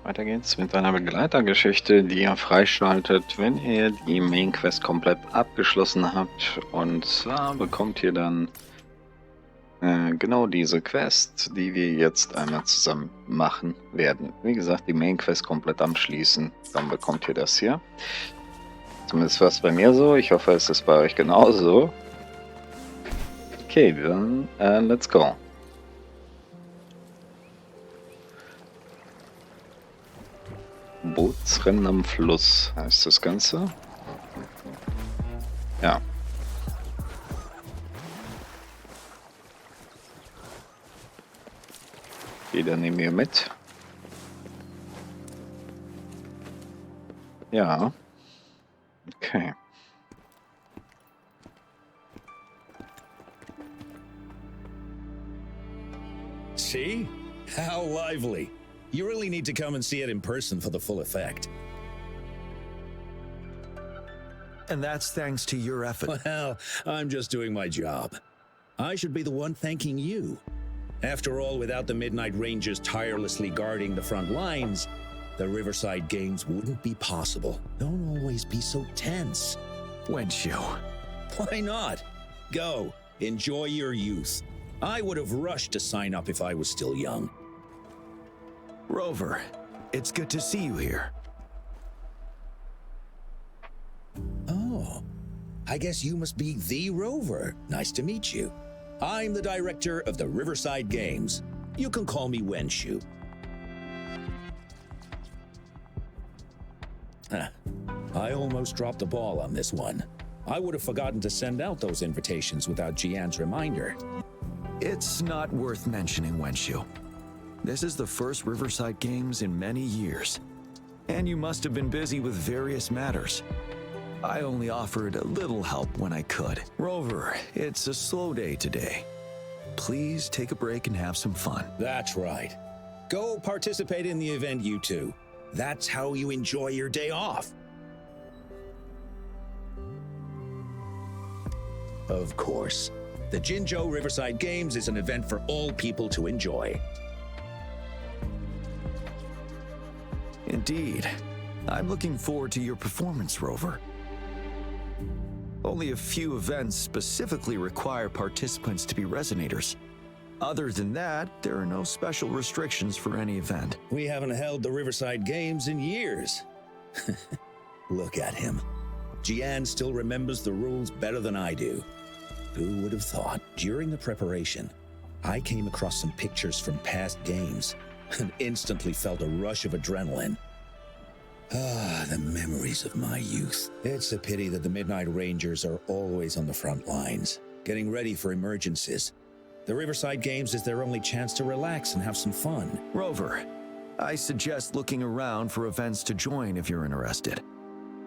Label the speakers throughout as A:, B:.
A: Weiter geht's mit einer Begleitergeschichte, die ihr freischaltet, wenn ihr die Main Quest komplett abgeschlossen habt. Und zwar bekommt ihr dann genau diese Quest, die wir jetzt einmal zusammen machen werden. Wie gesagt, die Main Quest komplett abschließen, dann bekommt ihr das hier. Zumindest war es bei mir so. Ich hoffe, es ist bei euch genauso. Okay, dann let's go. Bootsrennen im Fluss heißt das Ganze. Ja. Okay, dann nehmen wir mit. Ja. Okay.
B: See? How lively. You really need to come and see it in person for the full effect.
C: And that's thanks to your effort.
B: Well, I'm just doing my job. I should be the one thanking you. After all, without the Midnight Rangers tirelessly guarding the front lines, the Riverside Games wouldn't be possible. Don't always be so tense.
C: Wenshu.
B: Why not? Go. Enjoy your youth. I would have rushed to sign up if I was still young.
C: Rover, it's good to see you here.
B: Oh, I guess you must be the Rover. Nice to meet you. I'm the director of the Riverside Games. You can call me Wenshu. I almost dropped the ball on this one. I would have forgotten to send out those invitations without Jian's reminder.
C: It's not worth mentioning, Wenshu. This is the first Riverside Games in many years, and you must have been busy with various matters. I only offered a little help when I could. Rover, it's a slow day today. Please take a break and have some fun.
B: That's right. Go participate in the event, you two. That's how you enjoy your day off. Of course. The Jinzhou Riverside Games is an event for all people to enjoy.
C: Indeed. I'm looking forward to your performance, Rover. Only a few events specifically require participants to be resonators. Other than that, there are no special restrictions for any event.
B: We haven't held the Riverside Games in years. Look at him. Jian still remembers the rules better than I do. Who would have thought? During the preparation, I came across some pictures from past games and instantly felt a rush of adrenaline. Ah, the memories of my youth. It's a pity that the Midnight Rangers are always on the front lines, getting ready for emergencies. The Riverside Games is their only chance to relax and have some fun.
C: Rover, I suggest looking around for events to join if you're interested.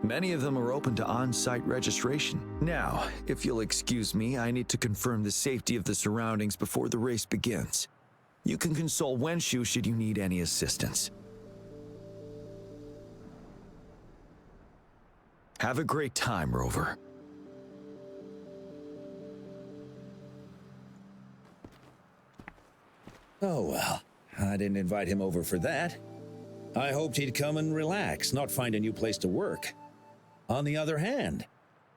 C: Many of them are open to on-site registration. Now, if you'll excuse me, I need to confirm the safety of the surroundings before the race begins. You can consult Wenshu should you need any assistance. Have a great time, Rover.
B: Oh well, I didn't invite him over for that. I hoped he'd come and relax, not find a new place to work. On the other hand,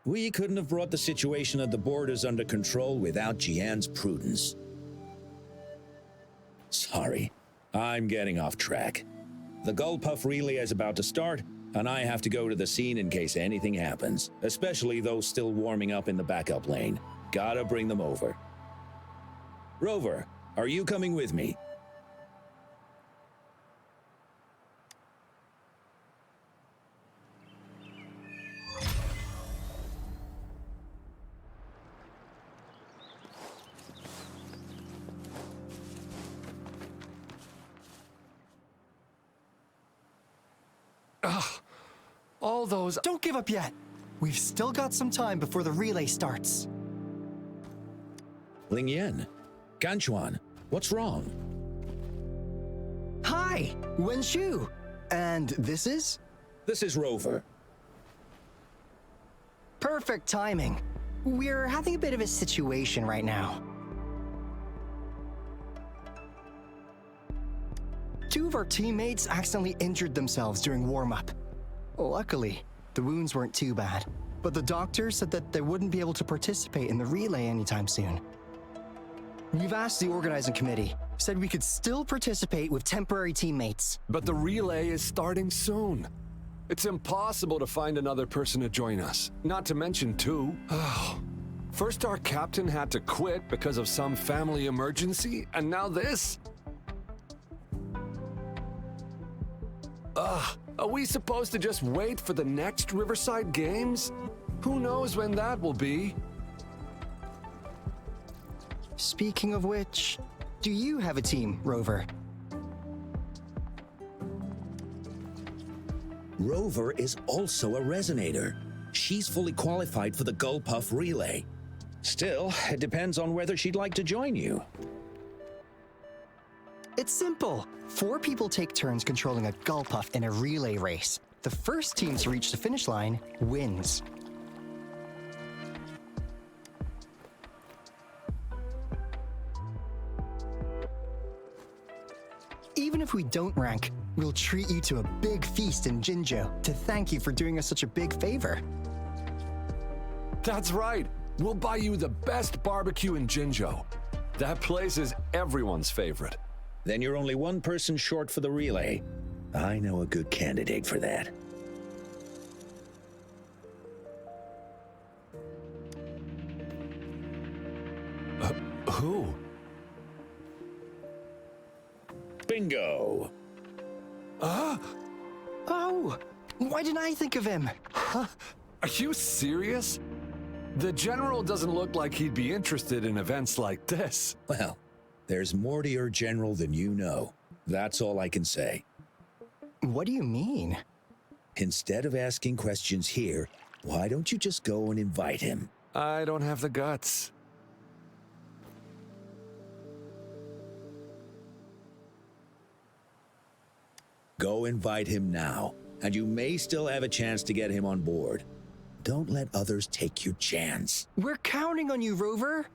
B: we couldn't have brought the situation at the borders under control without Jian's prudence. Sorry, I'm getting off track. The Gullpuff relay is about to start, and I have to go to the scene in case anything happens, especially those still warming up in the backup lane. Gotta bring them over. Rover, are you coming with me?
D: All those... Don't give up yet! We've still got some time before the relay starts.
B: Ling Yan, Ganchuan, what's wrong?
D: Hi! Wenshu! And this is?
B: This is Rover.
D: Perfect timing. We're having a bit of a situation right now. 2 of our teammates accidentally injured themselves during warm-up. Luckily, the wounds weren't too bad, but the doctor said that they wouldn't be able to participate in the relay anytime soon. We've asked the organizing committee, said we could still participate with temporary teammates.
E: But the relay is starting soon. It's impossible to find another person to join us, not to mention 2. First our captain had to quit because of some family emergency, and now this? Are we supposed to just wait for the next Riverside Games? Who knows when that will be?
D: Speaking of which, do you have a team, Rover?
B: Rover is also a resonator. She's fully qualified for the Gulpuff Relay. Still, it depends on whether she'd like to join you.
D: It's simple. 4 people take turns controlling a Gulpuff in a relay race. The first team to reach the finish line wins. Even if we don't rank, we'll treat you to a big feast in Jinjo to thank you for doing us such a big favor.
E: That's right. We'll buy you the best barbecue in Jinjo. That place is everyone's favorite.
B: Then you're only 1 person short for the relay. I know a good candidate for that.
E: Who?
B: Bingo!
D: Oh, why didn't I think of him?
E: Are you serious? The general doesn't look like he'd be interested in events like this.
B: Well, there's more to your general than you know. That's all I can say.
D: What do you mean?
B: Instead of asking questions here, why don't you just go and invite him?
E: I don't have the guts.
B: Go invite him now, and you may still have a chance to get him on board. Don't let others take your chance.
D: We're counting on you, Rover.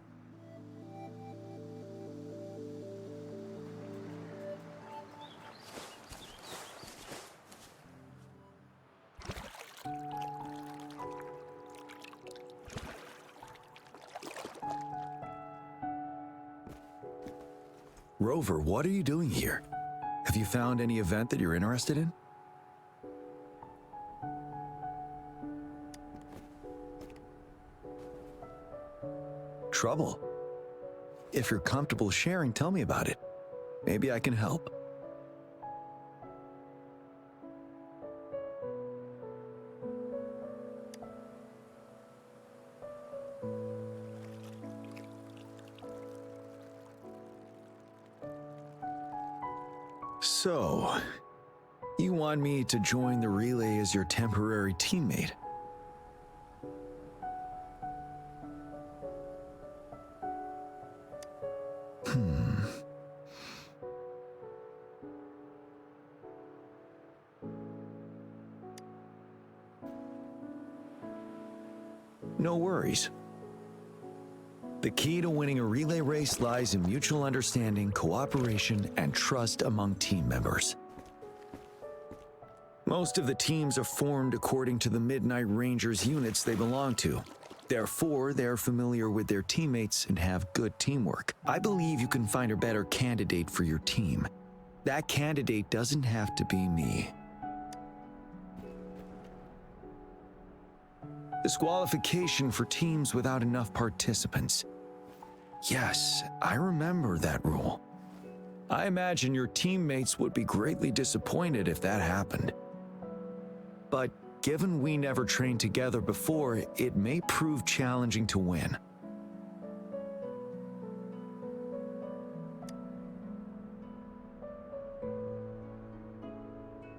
C: Rover, what are you doing here? Have you found any event that you're interested in? Trouble? If you're comfortable sharing, tell me about it. Maybe I can help. So, you want me to join the relay as your temporary teammate? No worries. The key to winning a relay race lies in mutual understanding, cooperation, and trust among team members. Most of the teams are formed according to the Midnight Rangers units they belong to. Therefore, they're familiar with their teammates and have good teamwork. I believe you can find a better candidate for your team. That candidate doesn't have to be me. Disqualification for teams without enough participants. Yes, I remember that rule. I imagine your teammates would be greatly disappointed if that happened. But given we never trained together before, it may prove challenging to win.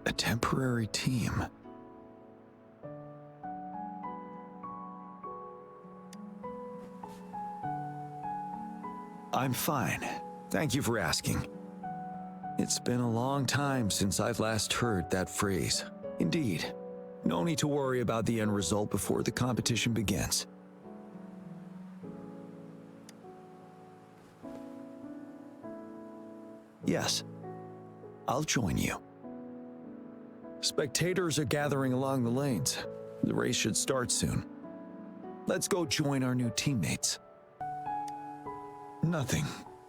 C: A temporary team. I'm fine. Thank you for asking. It's been a long time since I've last heard that phrase. Indeed. No need to worry about the end result before the competition begins. Yes. I'll join you. Spectators are gathering along the lanes. The race should start soon. Let's go join our new teammates. Nothing.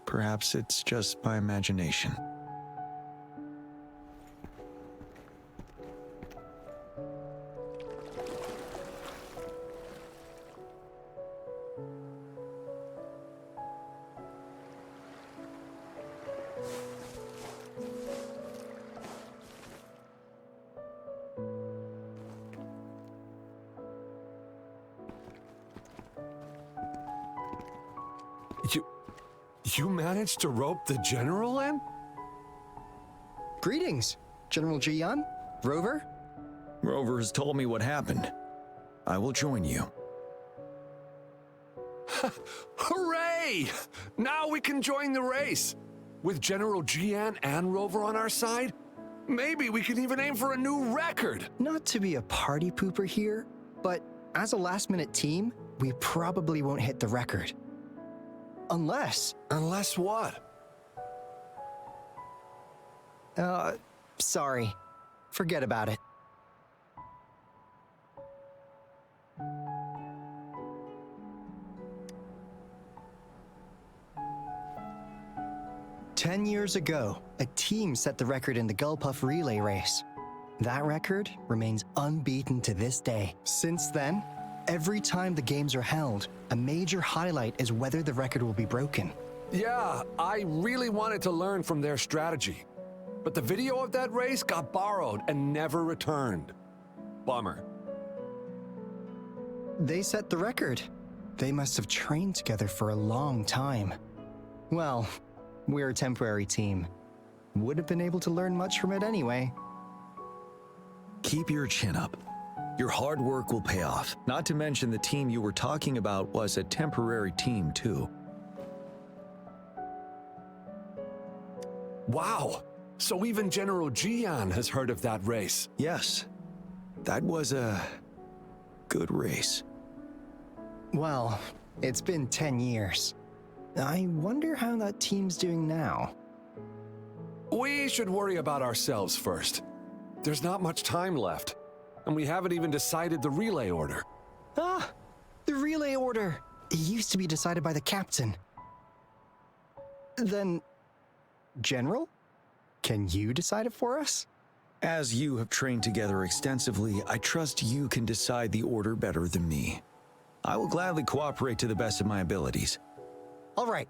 C: Perhaps it's just my imagination.
E: You managed to rope the general in?
D: Greetings, General Jian, Rover.
C: Rover has told me what happened. I will join you.
E: Hooray! Now we can join the race. With General Jian and Rover on our side, maybe we can even aim for a new record.
D: Not to be a party pooper here, but as a last-minute team, we probably won't hit the record. Unless
E: what?
D: Sorry. Forget about it. "10 years ago, a team set the record in the Gullpuff relay race. That record remains unbeaten to this day. Since then, every time the games are held, a major highlight is whether the record will be broken.
E: Yeah, I really wanted to learn from their strategy. But the video of that race got borrowed and never returned. Bummer.
D: They set the record. They must have trained together for a long time. Well, we're a temporary team. Would have been able to learn much from it anyway.
C: Keep your chin up. Your hard work will pay off. Not to mention the team you were talking about was a temporary team too.
E: Wow, so even General Jian has heard of that race.
C: Yes, that was a good race.
D: Well, it's been 10 years. I wonder how that team's doing now.
E: We should worry about ourselves first. There's not much time left, and we haven't even decided the relay order.
D: Ah, the relay order. It used to be decided by the captain. Then, General, can you decide it for us?
C: As you have trained together extensively, I trust you can decide the order better than me. I will gladly cooperate to the best of my abilities.
D: All right.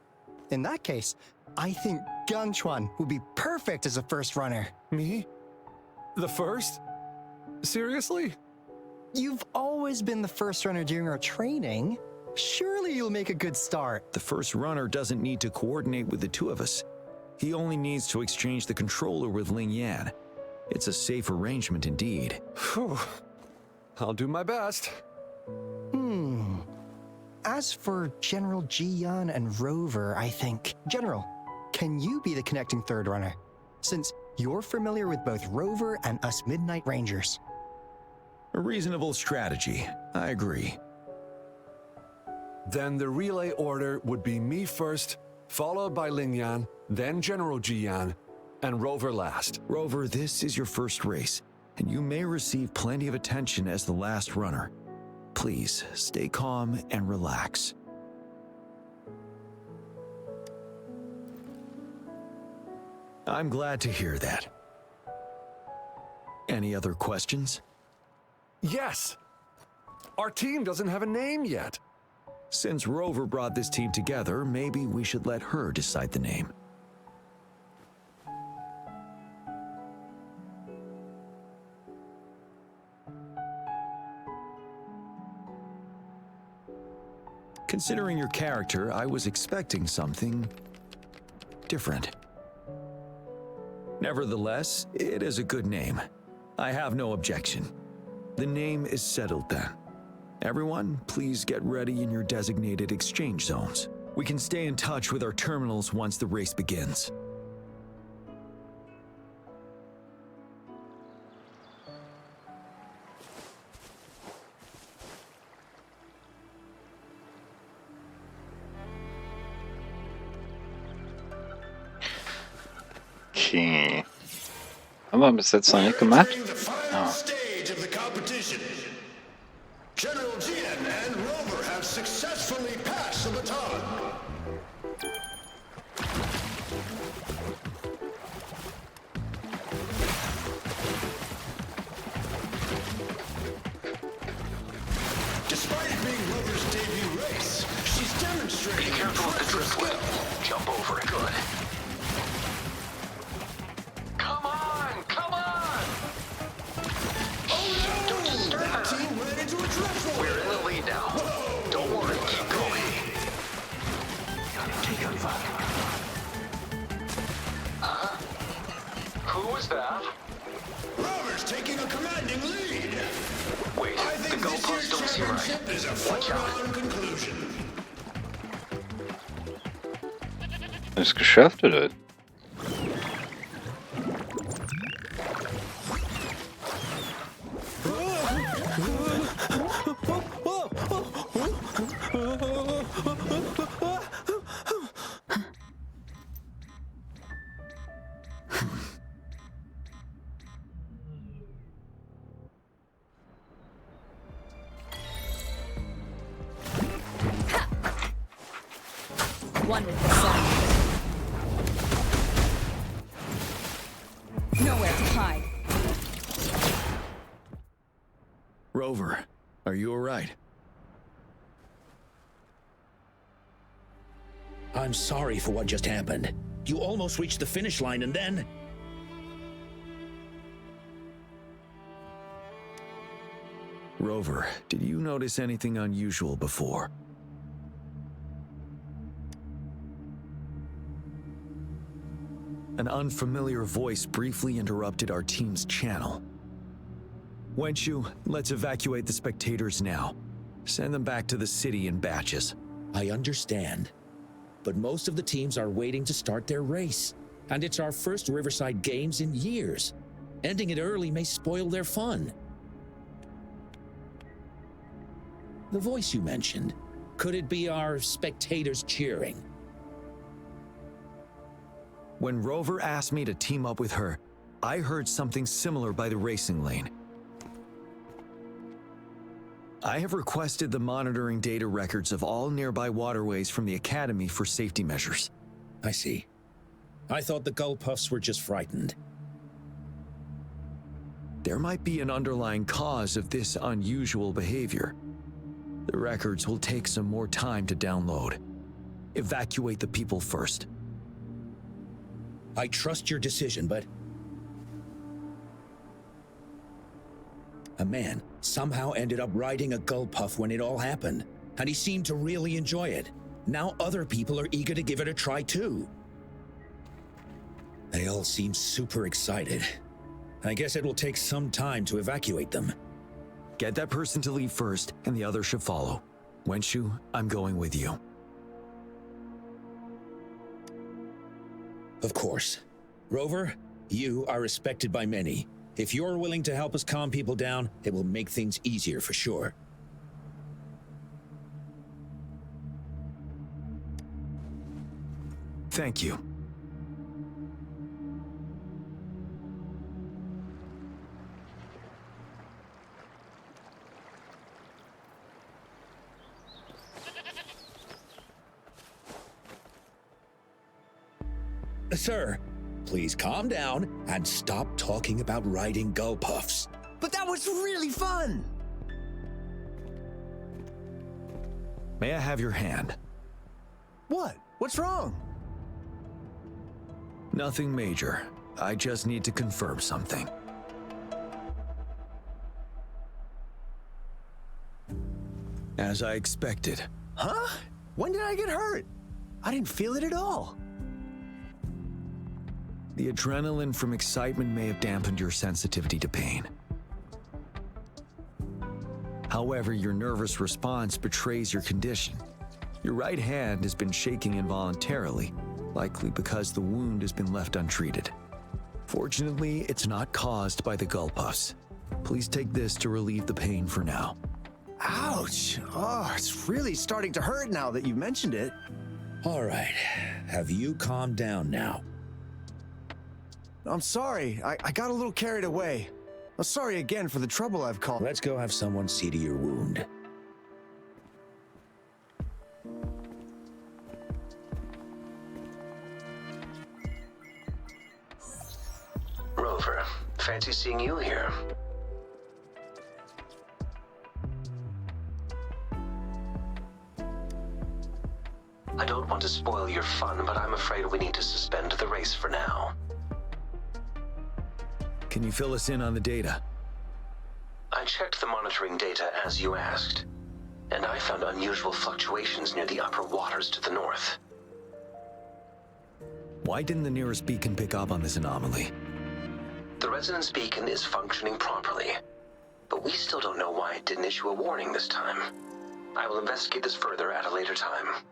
D: In that case, I think Gunchuan would be perfect as a first runner.
E: Me? The first? Seriously?
D: You've always been the first runner during our training. Surely you'll make a good start.
C: The first runner doesn't need to coordinate with the two of us. He only needs to exchange the controller with Ling Yan. It's a safe arrangement indeed.
E: Phew. I'll do my best.
D: As for General Jian and Rover, I think... General, can you be the connecting third runner? Since you're familiar with both Rover and us Midnight Rangers.
C: A reasonable strategy. I agree.
E: Then the relay order would be me first, followed by Ling Yan, then General Jian, and Rover last.
C: Rover, this is your first race, and you may receive plenty of attention as the last runner. Please, stay calm and relax. I'm glad to hear that. Any other questions?
E: Yes! Our team doesn't have a name yet.
C: Since Rover brought this team together, maybe we should let her decide the name. Considering your character, I was expecting something different. Nevertheless, it is a good name. I have no objection. The name is settled then. Everyone, please get ready in your designated exchange zones. We can stay in touch with our terminals once the race begins.
A: Okay. Haben wir bis jetzt noch nicht gemacht.
F: Entering the final
A: Ah.
F: stage of the competition. General Jian and Rover have successfully passed the baton. Despite it being Rover's debut race, she's demonstrating impressive skill.
C: Jump over it. Good.
F: Come on! Come on! Oh no! That team ran into a dreadful.
C: We're in the lead now. Don't worry, keep going. Take it. Who was that?
F: Rover's taking a commanding lead.
C: Wait,
F: I think
C: the
F: this
C: goalpost
F: year's
C: don't seem right.
F: championship is a
C: Watch out.
F: foregone conclusion.
A: Ist geschafft, oder?
G: One with the sun. Nowhere to hide.
C: Rover, are you all right?
B: I'm sorry for what just happened. You almost reached the finish line and then...
C: Rover, did you notice anything unusual before? An unfamiliar voice briefly interrupted our team's channel. Wenshu, let's evacuate the spectators now. Send them back to the city in batches.
B: I understand. But most of the teams are waiting to start their race. And it's our first Riverside Games in years. Ending it early may spoil their fun. The voice you mentioned, could it be our spectators cheering?
C: When Rover asked me to team up with her, I heard something similar by the racing lane. I have requested the monitoring data records of all nearby waterways from the Academy for safety measures.
B: I see. I thought the Gull Puffs were just frightened.
C: There might be an underlying cause of this unusual behavior. The records will take some more time to download. Evacuate the people first.
B: I trust your decision, but... A man somehow ended up riding a Gull Puff when it all happened, and he seemed to really enjoy it. Now other people are eager to give it a try too. They all seem super excited. I guess it will take some time to evacuate them.
C: Get that person to leave first, and the others should follow. Wenshu, I'm going with you.
B: Of course. Rover, you are respected by many. If you're willing to help us calm people down, it will make things easier for sure.
C: Thank you.
B: Sir, please calm down and stop talking about riding Gull Puffs.
D: But that was really fun!
C: May I have your hand?
D: What? What's wrong?
C: Nothing major. I just need to confirm something. As I expected.
D: Huh? When did I get hurt? I didn't feel it at all.
C: The adrenaline from excitement may have dampened your sensitivity to pain. However, your nervous response betrays your condition. Your right hand has been shaking involuntarily, likely because the wound has been left untreated. Fortunately, it's not caused by the Gull Puffs. Please take this to relieve the pain for now.
D: Ouch! Oh, it's really starting to hurt now that you mentioned it.
B: All right, have you calmed down now?
H: I'm sorry. I got a little carried away. I'm sorry again for the trouble I've caused.
B: Let's go have someone see to your wound.
I: Rover, fancy seeing you here. I don't want to spoil your fun, but I'm afraid we need to suspend the race for now.
C: Can you fill us in on the data?
I: I checked the monitoring data as you asked, and I found unusual fluctuations near the upper waters to the north.
C: Why didn't the nearest beacon pick up on this anomaly?
I: The resonance beacon is functioning properly, but we still don't know why it didn't issue a warning this time. I will investigate this further at a later time.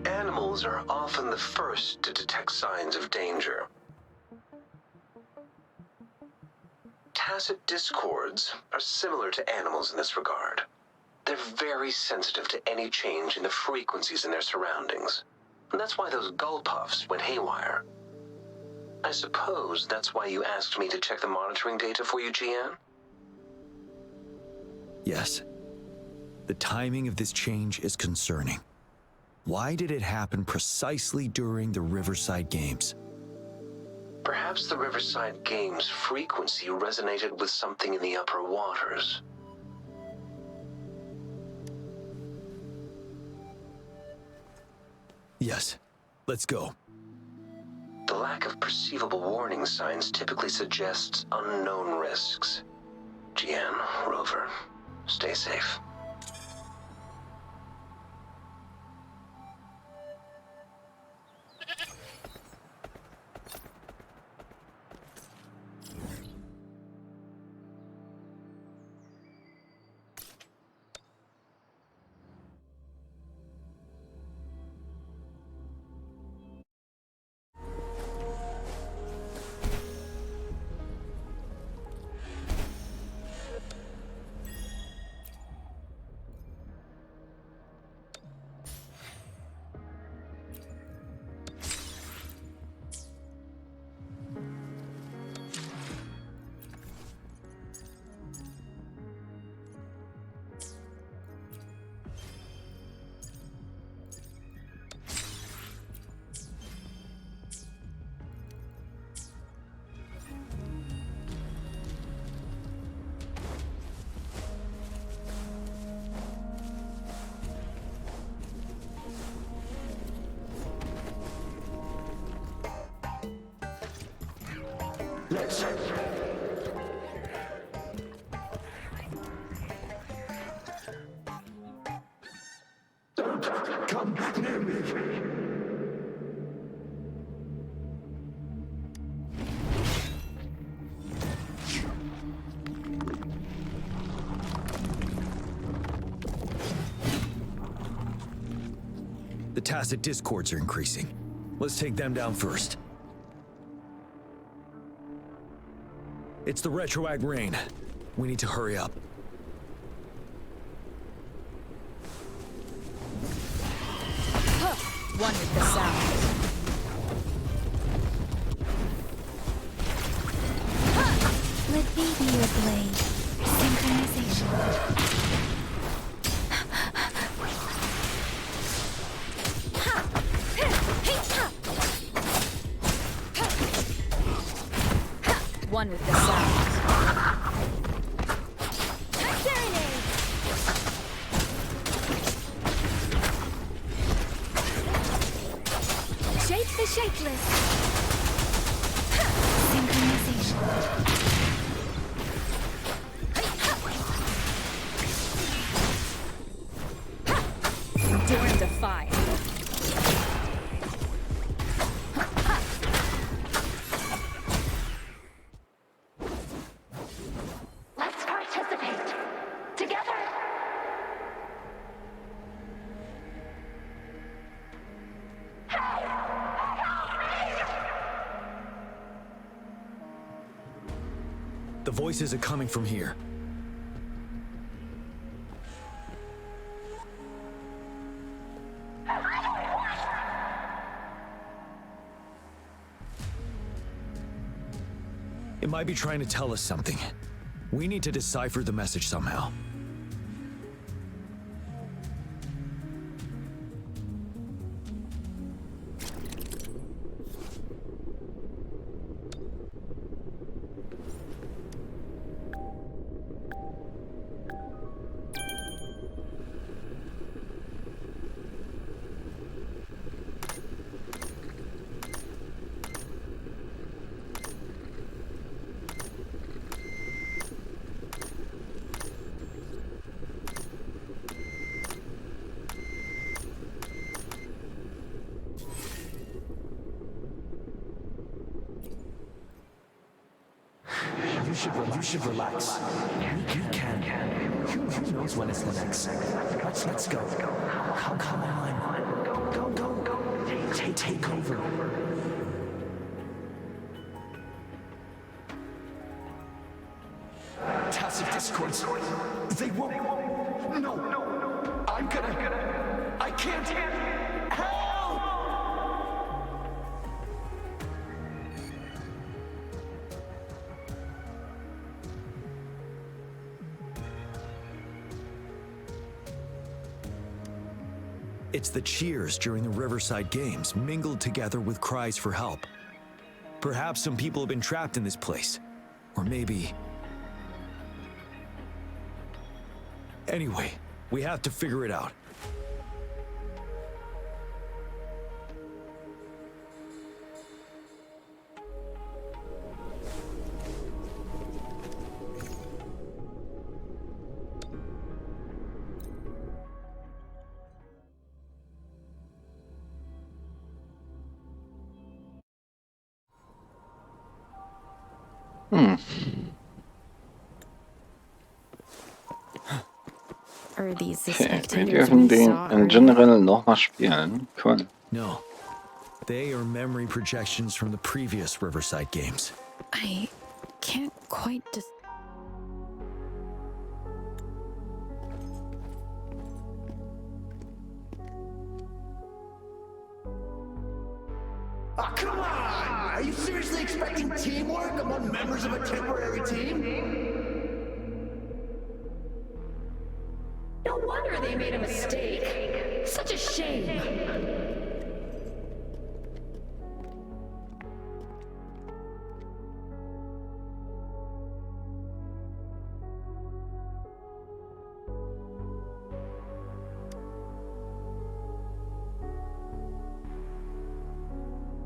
I: Animals are often the first to detect signs of danger. Tacit discords are similar to animals in this regard. They're very sensitive to any change in the frequencies in their surroundings. And that's why those gull puffs went haywire. I suppose that's why you asked me to check the monitoring data for you, GN?
C: Yes. The timing of this change is concerning. Why did it happen precisely during the Riverside Games?
I: Perhaps the Riverside Games' frequency resonated with something in the upper waters.
C: Yes. Let's go.
I: The lack of perceivable warning signs typically suggests unknown risks. GN, Rover, stay safe.
F: Let's don't come near me.
C: The tacit discords are increasing. Let's take them down first. It's the retroact rain. We need to hurry up.
G: One with the sound.
J: Let me be your blade. Synchronization.
G: One with the sound.
J: Shape the shapeless. Synchronization.
G: Endure and defy.
J: Let's participate. Together.
C: The voices are coming from here. It might be trying to tell us something. We need to decipher the message somehow.
K: You should relax. You can. Who knows when it's the next? Let's go. Come on. Go. Take over. Tacit discords. They won't. No. I'm gonna. I can't. Help!
C: It's the cheers during the Riverside Games mingled together with cries for help. Perhaps some people have been trapped in this place. Or maybe... Anyway, we have to figure it out.
J: Are these the
A: Okay, wir
J: spectators
A: dürfen
J: we
A: den
J: saw
A: in
J: earlier?
A: general nochmal spielen. Cool.
C: No. They are memory projections from the previous Riverside Games.
J: I can't quite
F: Ah, come on! Are you seriously expecting teamwork among members of a temporary team?
J: No wonder they made a mistake. Such a shame.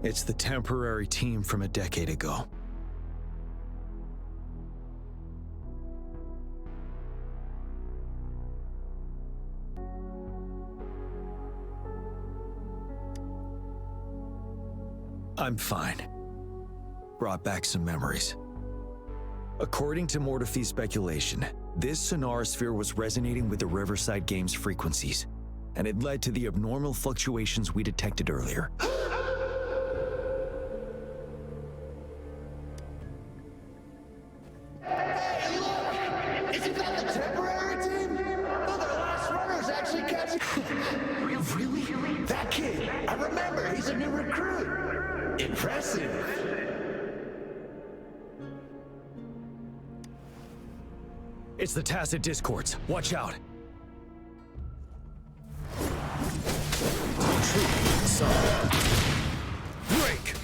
C: It's the temporary team from a decade ago. I'm fine. Brought back some memories. According to Mortefy's speculation, this sonar sphere was resonating with the Riverside Games frequencies, and it led to the abnormal fluctuations we detected earlier.
F: Hey, look! Isn't that the temporary team? Oh, their last runner's actually catching... Really? That kid! I remember, he's a new recruit! Impressive!
C: It's the tacit discords. Watch out. Break!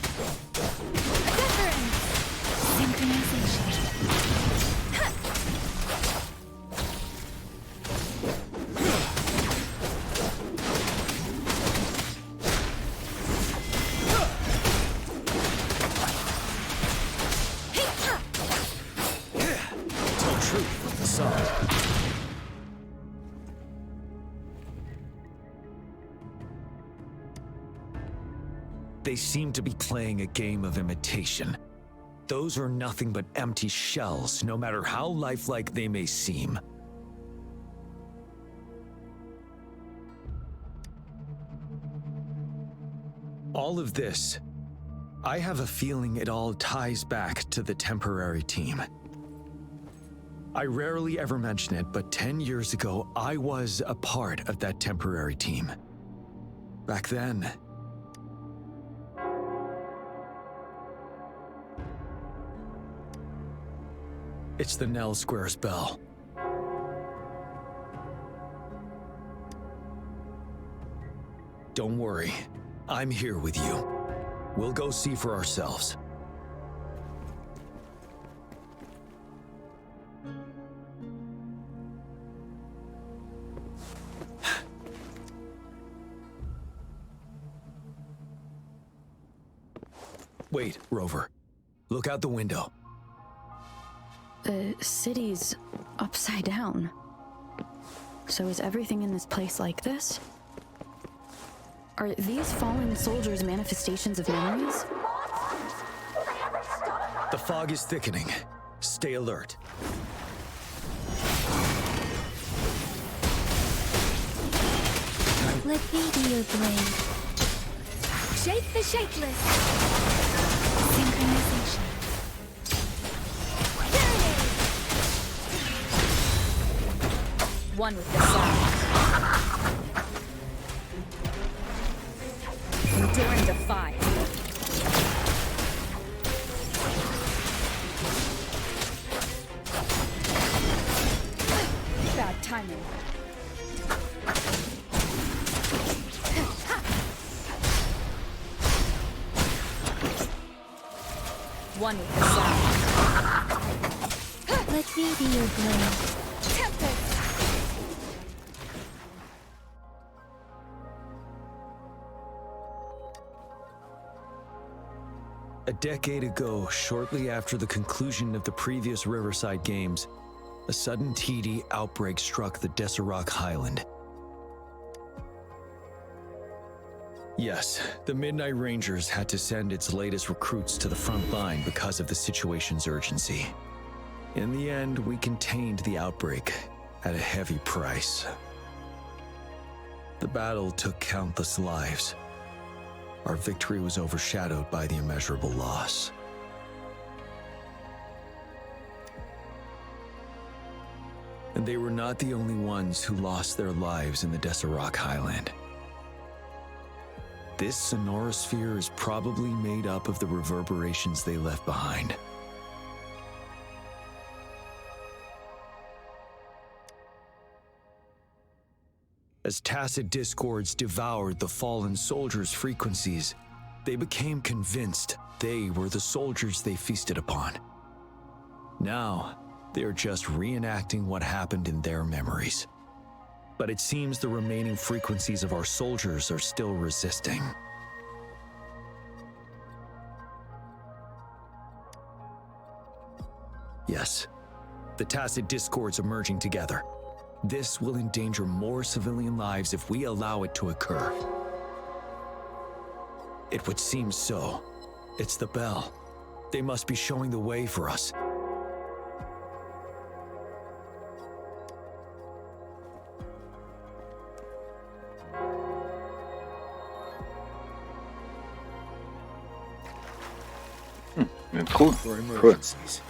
C: They seem to be playing a game of imitation. Those are nothing but empty shells, no matter how lifelike they may seem. All of this, I have a feeling it all ties back to the temporary team. I rarely ever mention it, but 10 years ago, I was a part of that temporary team. Back then, It's the Nell Square's bell. Don't worry, I'm here with you. We'll go see for ourselves. Wait, Rover. Look out the window.
L: The city's upside down. So is everything in this place like this? Are these fallen soldiers manifestations of memories?
C: The fog is thickening. Stay alert.
J: Let me be your blade. Shake the shakeless. Synchronization. There it is!
G: One with the sound. Endure and defy. Bad timing. One with the sound.
J: Let me be your blade.
G: Tempest!
C: A decade ago, shortly after the conclusion of the previous Riverside Games, a sudden TD outbreak struck the Deserac Highland. Yes, the Midnight Rangers had to send its latest recruits to the front line because of the situation's urgency. In the end, we contained the outbreak at a heavy price. The battle took countless lives. Our victory was overshadowed by the immeasurable loss. And they were not the only ones who lost their lives in the Deserac Highland. This sonorosphere is probably made up of the reverberations they left behind. As tacit discords devoured the fallen soldiers' frequencies, they became convinced they were the soldiers they feasted upon. Now, they are just reenacting what happened in their memories. But it seems the remaining frequencies of our soldiers are still resisting. Yes, the tacit discords emerging together. This will endanger more civilian lives if we allow it to occur. It would seem so. It's the bell. They must be showing the way for us.
A: Cool.
B: For emergencies.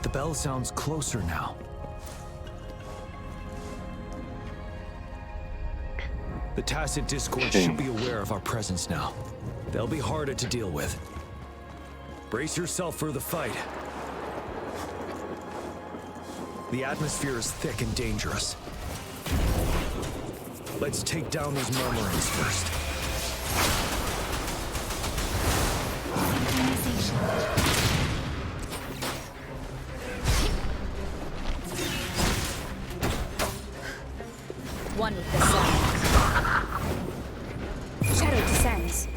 C: The bell sounds closer now. The tacit discord should be aware of our presence now. They'll be harder to deal with. Brace yourself for the fight. The atmosphere is thick and dangerous. Let's take down these murmurings first.
G: One with the sound. Shadow descends.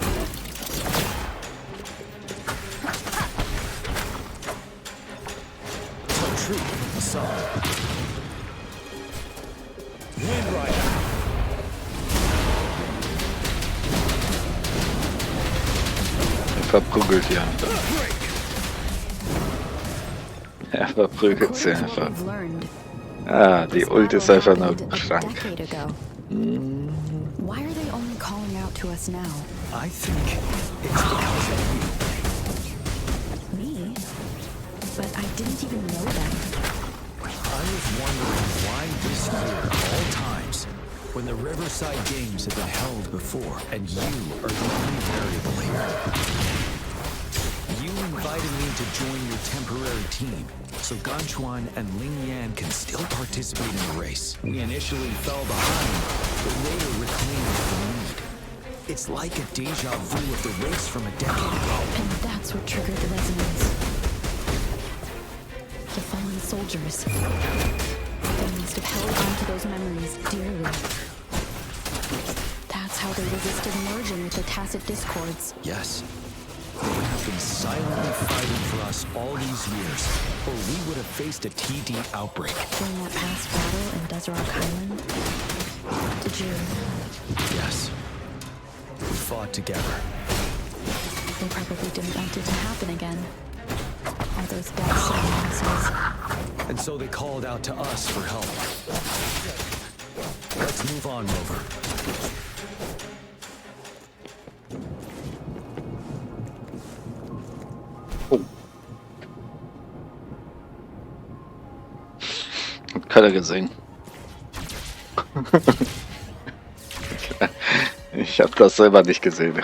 C: A troop from the sun. Wind Rider.
A: Verprügelt sie einfach. Er verprügelt sie einfach. Ah, die Ult ist einfach nur krank.
L: Why are they only calling out to us now?
C: I think it's because of
L: Me? But I didn't even know them.
C: I was wondering why this year, of all times, when the Riverside Games have been held before, and you are the only variable here. You invited me to join your temporary team, so Ganchuan and Ling Yan can still participate in the race. We initially fell behind, but later reclaimed the lead. It's like a deja vu of the race from a decade ago.
L: And that's what triggered the resonance. The fallen soldiers. They must have held on to those memories dearly. That's how they resisted merging with the tacit discords.
C: Yes. They have been silently fighting for us all these years, or we would have faced a TD outbreak.
L: During that past battle in Desrock Island, did you...
C: Yes. We fought together.
L: They probably didn't want it to happen again. All those deaths and losses.
C: And so they called out to us for help. Let's move on, Rover.
A: Hat keiner gesehen. Ich habe das selber nicht gesehen.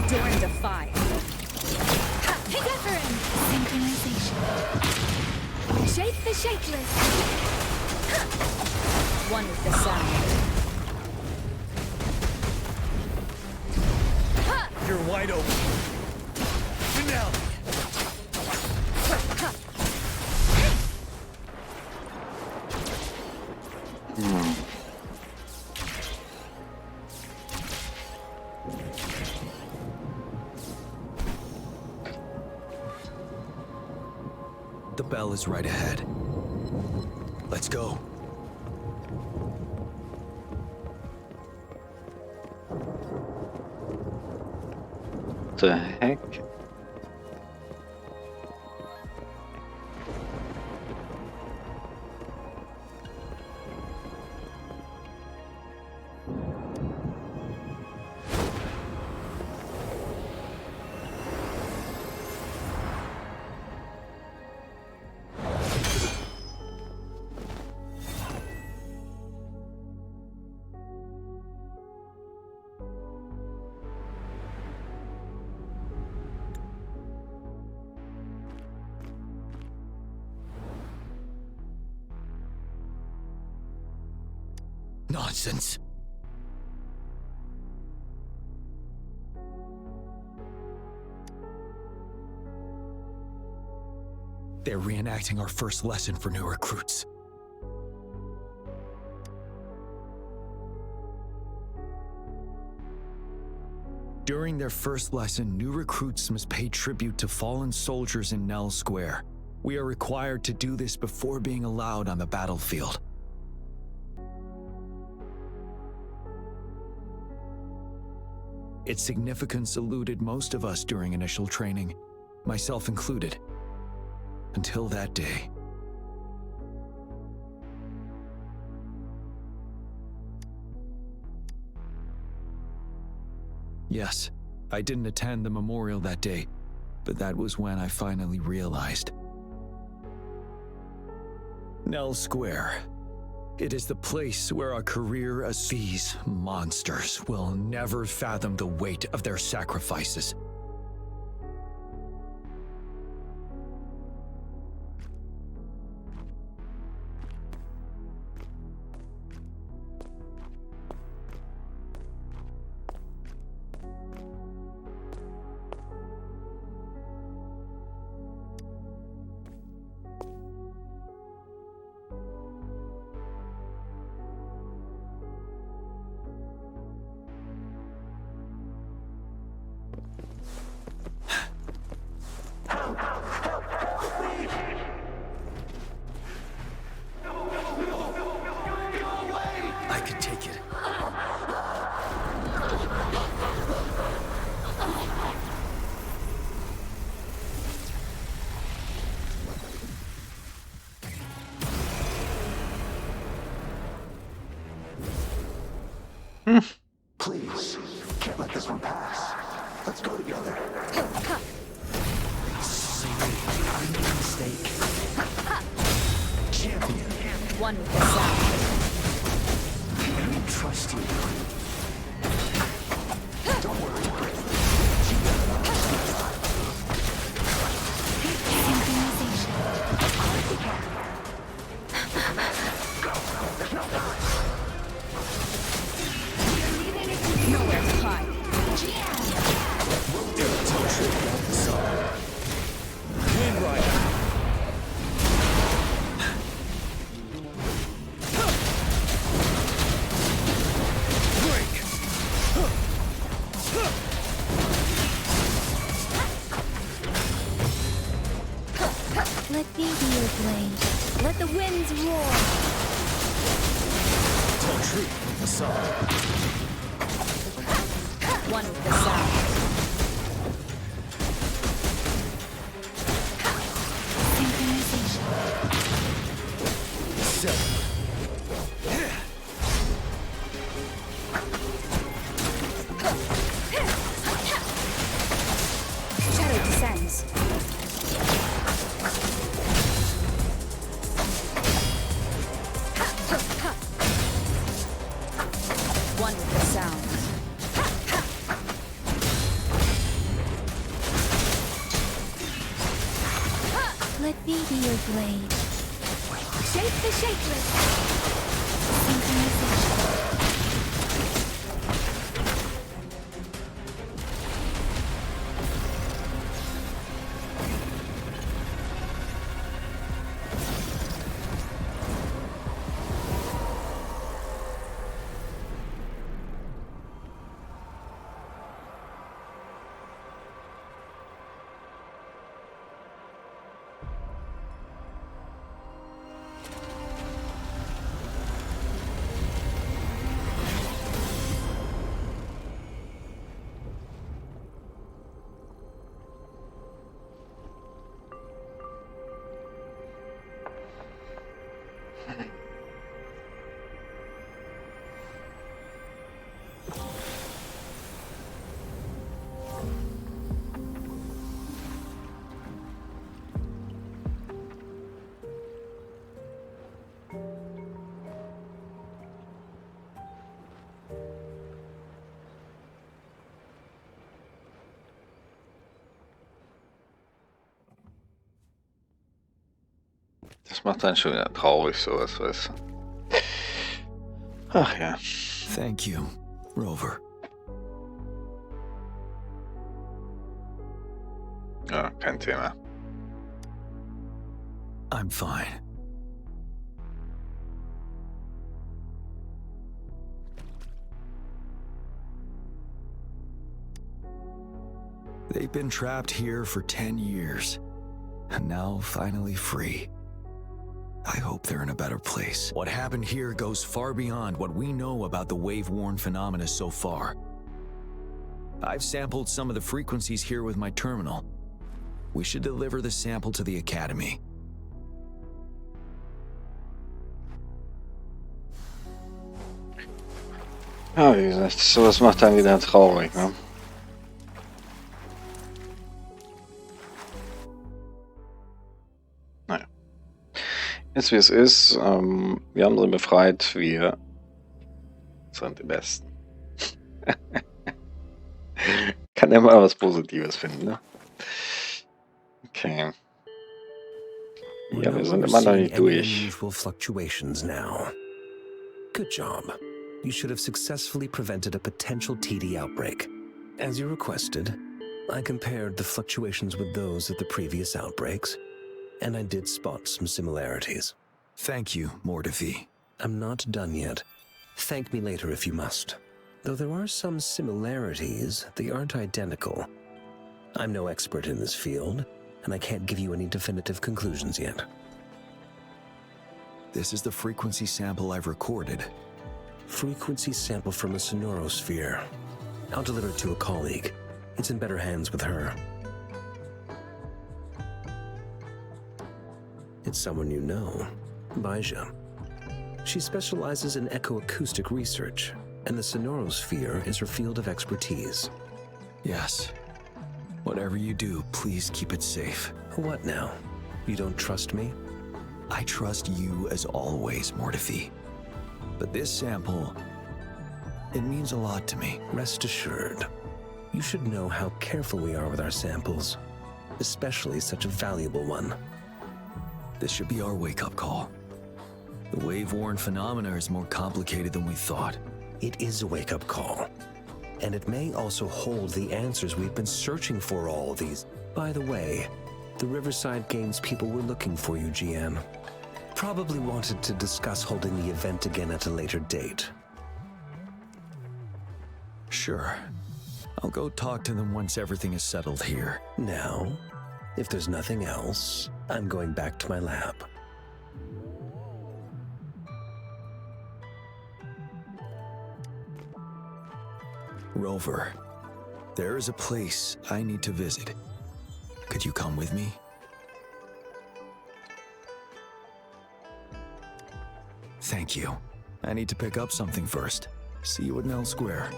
G: During the fire. Pick up for him. Synchronization. Shake the shakeless. One with the sound.
B: You're wide open. Finale.
C: The bell is right ahead. Let's go.
A: The heck?
C: Nonsense. They're reenacting our first lesson for new recruits. During their first lesson, new recruits must pay tribute to fallen soldiers in Nell Square. We are required to do this before being allowed on the battlefield. Its significance eluded most of us during initial training, myself included, until that day. Yes, I didn't attend the memorial that day, but that was when I finally realized. Nell Square. It is the place where our career as these monsters will never fathom the weight of their sacrifices.
F: Please, can't let this one pass. Let's go together.
K: I made a mistake. Champion.
G: One with the sound.
K: I don't trust you.
F: Don't worry.
G: Nowhere to hide.
B: Wind Rider.
G: Let me be your blade. Let the winds roar.
K: Tell truth with the song.
G: One with the sound. Synchronization.
K: 7.
G: Shadow descends. One with the sound. Let me be your blade. Shake the shakeless. Synchronization.
A: Das macht dann schon wieder traurig, sowas, weißt du. Ach ja.
C: Thank you, Rover.
A: Ja, kein Thema.
C: I'm fine. They've been trapped here for 10 years, and now finally free. I hope they're in a better place. What happened here goes far beyond what we know about the wave-worn phenomena so far. I've sampled some of the frequencies here with my terminal. We should deliver the sample to the Academy.
A: Ja, wie gesagt, sowas macht dann wieder traurig, ne? Naja. Jetzt wie es ist, wir haben sie befreit, wir sind die Besten. Kann ja mal was Positives finden, ne? Okay. Ja, wir sind immer noch nicht durch.
K: Unusual fluctuations now. Good job. You should have successfully prevented a potential TD outbreak. As you requested, I compared the fluctuations with those of the previous outbreaks, and I did spot some similarities.
C: Thank you, Mordefi.
K: I'm not done yet. Thank me later if you must. Though there are some similarities, they aren't identical. I'm no expert in this field, and I can't give you any definitive conclusions yet.
C: This is the frequency sample I've recorded.
K: Frequency sample from a sonorosphere. I'll deliver it to a colleague. It's in better hands with her. It's someone you know, Baija. She specializes in echoacoustic research. and the sonorosphere is her field of expertise.
C: Yes. Whatever you do, please keep it safe.
K: What now? You don't trust me?
C: I trust you as always, Mortifi. But this sample, it means a lot to me.
K: Rest assured. You should know how careful we are with our samples, especially such a valuable one.
C: This should be our wake-up call. The wave-worn phenomena is more complicated than we thought.
K: It is a wake-up call. And it may also hold the answers we've been searching for all these. By the way, the Riverside Games people were looking for you, GM. Probably wanted to discuss holding the event again at a later date.
C: Sure. I'll go talk to them once everything is settled here.
K: Now, if there's nothing else, I'm going back to my lab.
C: Rover, there is a place I need to visit. Could you come with me? Thank you. I need to pick up something first. See you at Nell Square.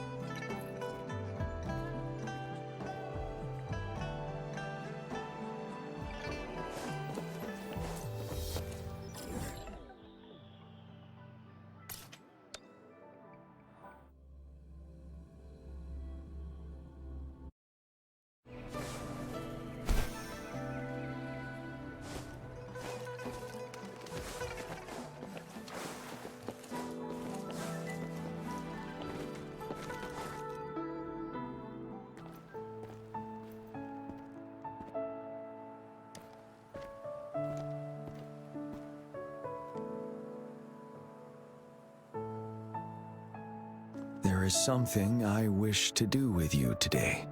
C: There is something I wish to do with you today.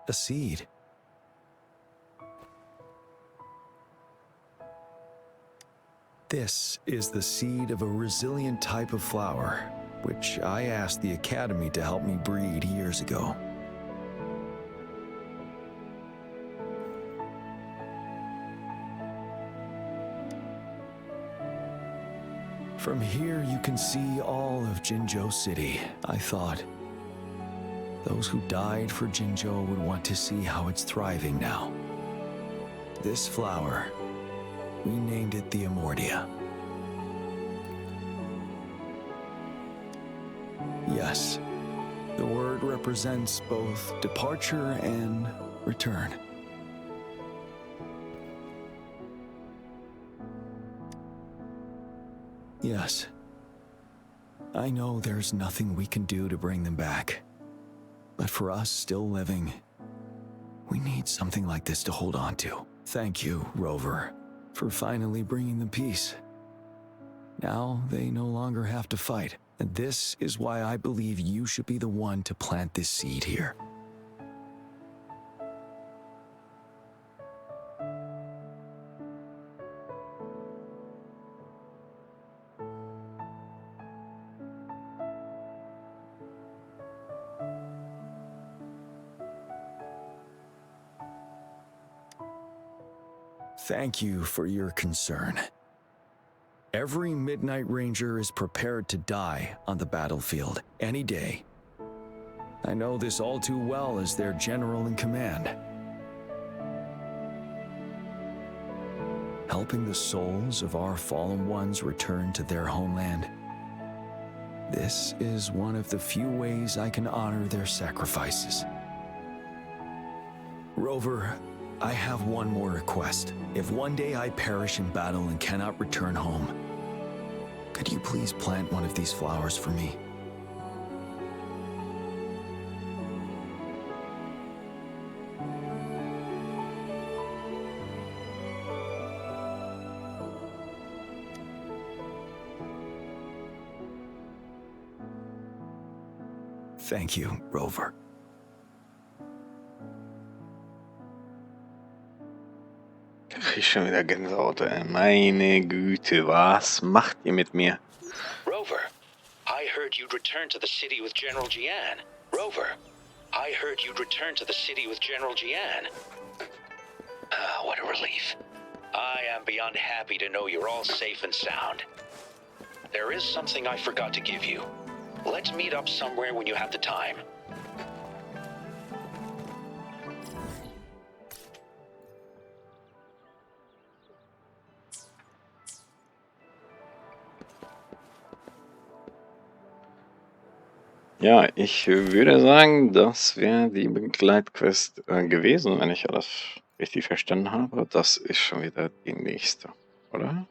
C: A seed. This is the seed of a resilient type of flower, which I asked the Academy to help me breed years ago. From here, you can see all of Jinzhou City. I thought those who died for Jinzhou would want to see how it's thriving now. This flower, we named it the Amordia. Yes, the word represents both departure and return. Yes. I know there's nothing we can do to bring them back. But for us still living, we need something like this to hold on to. Thank you, Rover, for finally bringing them peace. Now they no longer have to fight, and this is why I believe you should be the one to plant this seed here. Thank you for your concern. Every Midnight Ranger is prepared to die on the battlefield any day. I know this all too well as their general in command. Helping the souls of our fallen ones return to their homeland. This is one of the few ways I can honor their sacrifices. Rover, I have one more request. If one day I perish in battle and cannot return home, could you please plant one of these flowers for me? Thank you, Rover.
A: Krieg ich schon wieder Gänsehaut, ey. Meine Güte, was macht ihr mit mir?
M: Rover, I heard you'd return to the city with General Jian. Rover, I heard you'd return to the city with General Jian. Ah, what a relief. I am beyond happy to know you're all safe and sound. There is something I forgot to give you. Let's meet up somewhere when you have the time.
A: Ja, ich würde sagen, das wäre die Begleitquest gewesen, wenn ich alles richtig verstanden habe. Das ist schon wieder die nächste, oder?